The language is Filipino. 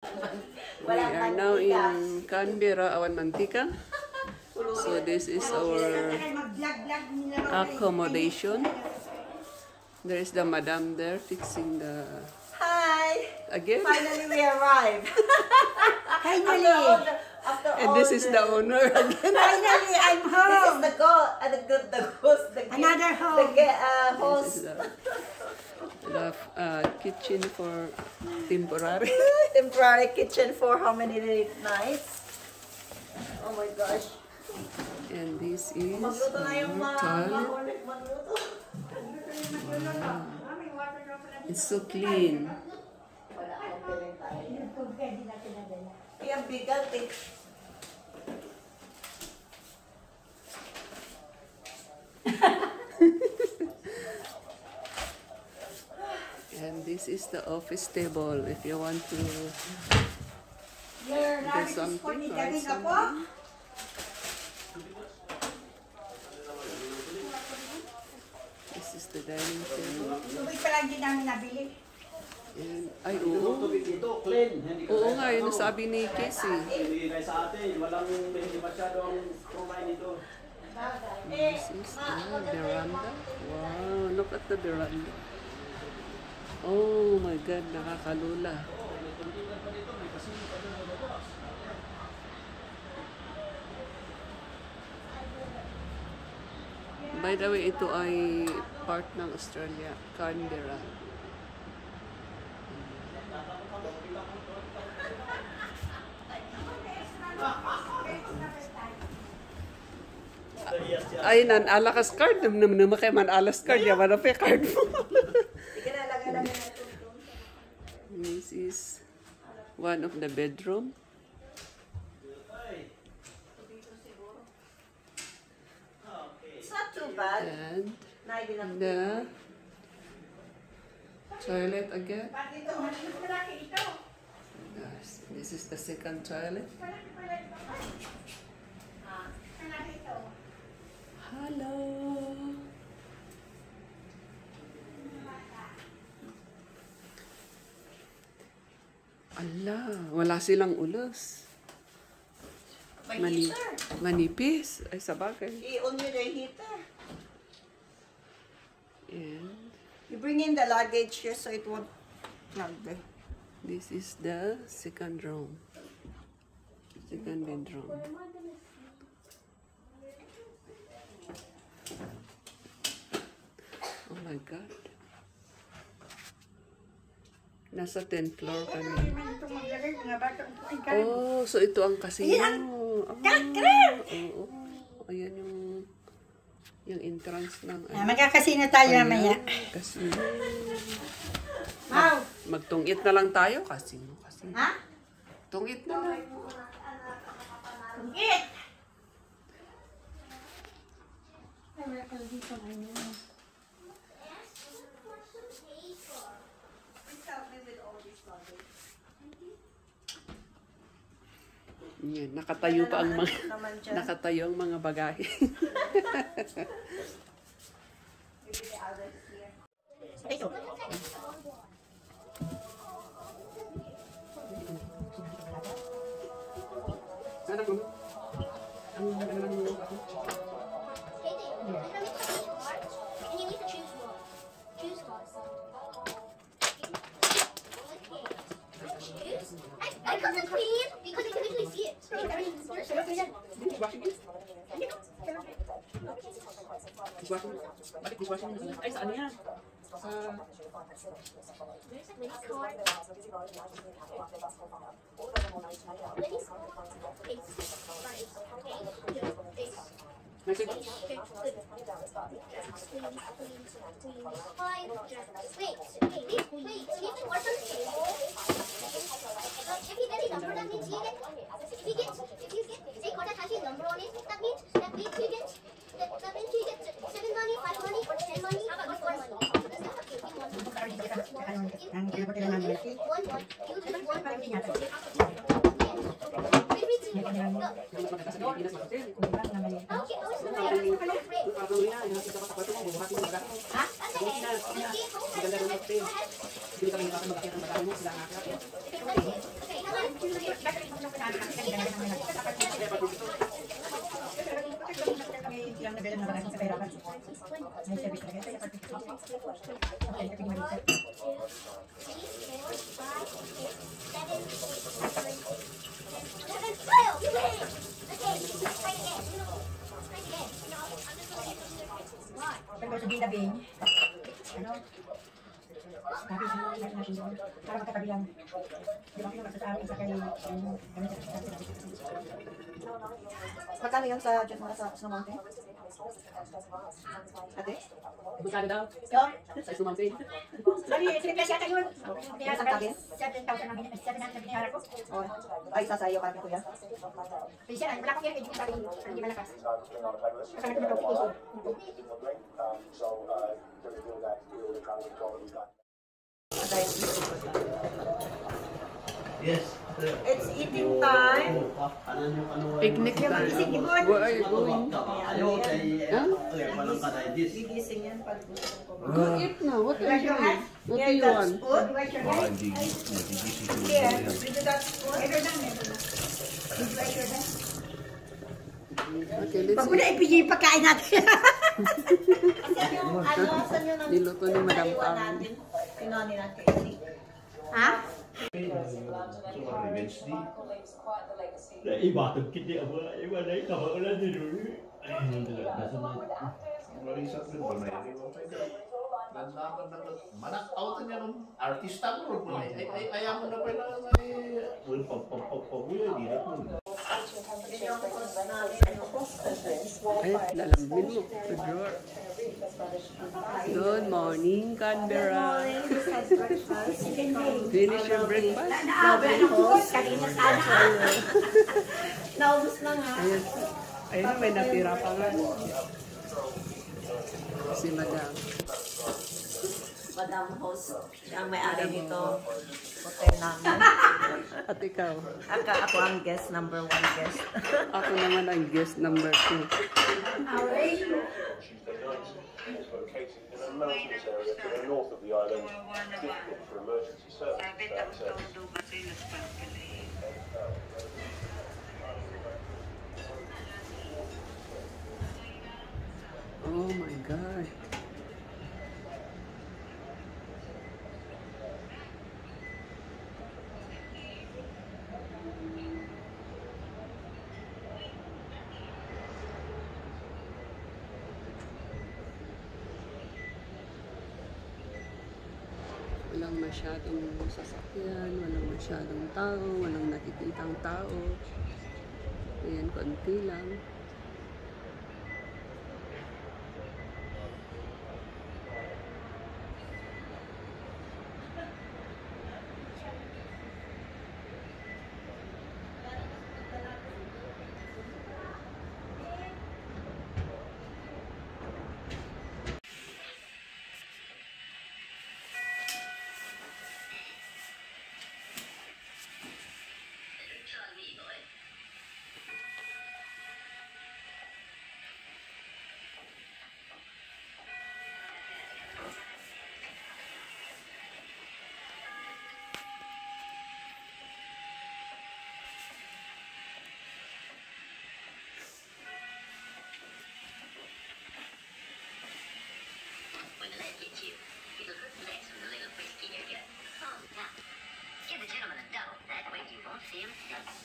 We are now in Canberra, Awan Mantika. So this is our accommodation. There is the madam there fixing the... Hi! Again? Finally we arrived. Finally! And this is the owner again. Finally, I'm home! This is the host. Another home. The This host. is the kitchen for temporary. Temporary kitchen for how many nights? Oh my gosh. And this is Magluto na yung our toilet. magluto. It's so clean. Wala akong piling tayo. Kaya bigat eh. And this is the office table if you want to do something, write something. This is the dining table. Tubig pa lang din namin nabili. And, ay, oo. Dito, clean. Oo nga, yun ang sabi ni Casey. Hindi kaya sa atin. Walang hindi masyadong kumain dito. This is the veranda. Wow, look at the veranda. Oh my God, nakakalula. By the way, ito ay part ng Australia, Canberra. Ay, nan alakas card. Naman kay man alas card. Yaman na pa card mo. This is one of the bedroom. It's not too bad. And Night enough. the toilet again. Yes, this is the second toilet. Hello. Ala, wala silang ulos. May heater. Manipis. Ay, sabagay. I-on nyo the heater. And You bring in the luggage here so it won't plug. this is the second room. Second bedroom. Oh my God. Nasa 10th floor kami. Oh, so ito ang casino. Oh, oo. Ayan yung entrance ng Magkakasino tayo mamaya. casino. Wow! Magtungit na lang tayo. Casino. Ha? Tungit na lang. Tungkit! Yan, nakatayo pa ang mga nakatayo ang mga bagahe. And you need to choose one. Choose one. Choose. I concentrate because you can literally see it. Bakit dishwashing? Ay, saan yan? Message. Wait. You can work on the table. If he gets a number, that means he gets. If you get say Kota has a number on it, that means he gets. That means he gets 7 money, 5 money, or 10 money, or 4 money. That's not okay. Okay, May service talaga. Kaya pag picture mo. Okay, kapag maliit. 3, 4, 5, 6, 7, 8, 9, 10, 11, 12. Pag sa Gina Bing, ano? Sabi sa natin doon, para magkakabilang. Di ba pinamasa sa amin sa kay kami sa Magkano yan sa dyan mga sa Snow Mountain? Ate? Magkano daw? Yung? Sa Snow Mountain. Lagi, sinipas yata yun. Kaya Isang sa tabi? 7,000 ang binigay, 700 binayaran ko. Oh. Ay, isa sa iyo kami kuya. Kasi siya, wala akong kaya, hindi sabi, hindi malakas. Kasama ko na notification. Yes. It's eating time. Picnic time. Where are you going? Ano kay walang kaday this. Gigising yan pag gusto ko ba. Go eat now. What are you doing? What do Yeah, you that's want? food. Where's your guys? Here, did you got food? Meron lang, meron lang. Where's your guys? Okay, let's Pag muna eat. ipigil yung pagkain natin. Saan yung, saan yung Niluto ni Madam naiwan Pam. natin? Pinani natin kasi. Ha? Iba tungkit dia apa? Iba naik kapal lah ni dulu. Mana tahu tuh yang artista pun ayam na pala Ay, lalambin mo. Good morning, Canberra. Finish your breakfast? Kanina sana. Naubos na nga. Ayan. Ayun, may natira pa nga. Si Madam. Madam host, siya ang may-ari nito. Hotel namin. At ikaw? Ako ang guest, number 1 guest. Ako naman ang guest number 2. Located in a mountainous area to the north of the island, difficult for emergency services to access. Oh my God. Walang masyadong sasakyan, walang masyadong tao, walang nakikitang tao. Ayan, konti lang. When the lead hits you, it'll hurt less from the little frisky area. Oh, now, give the gentleman a double. That way you won't see him double.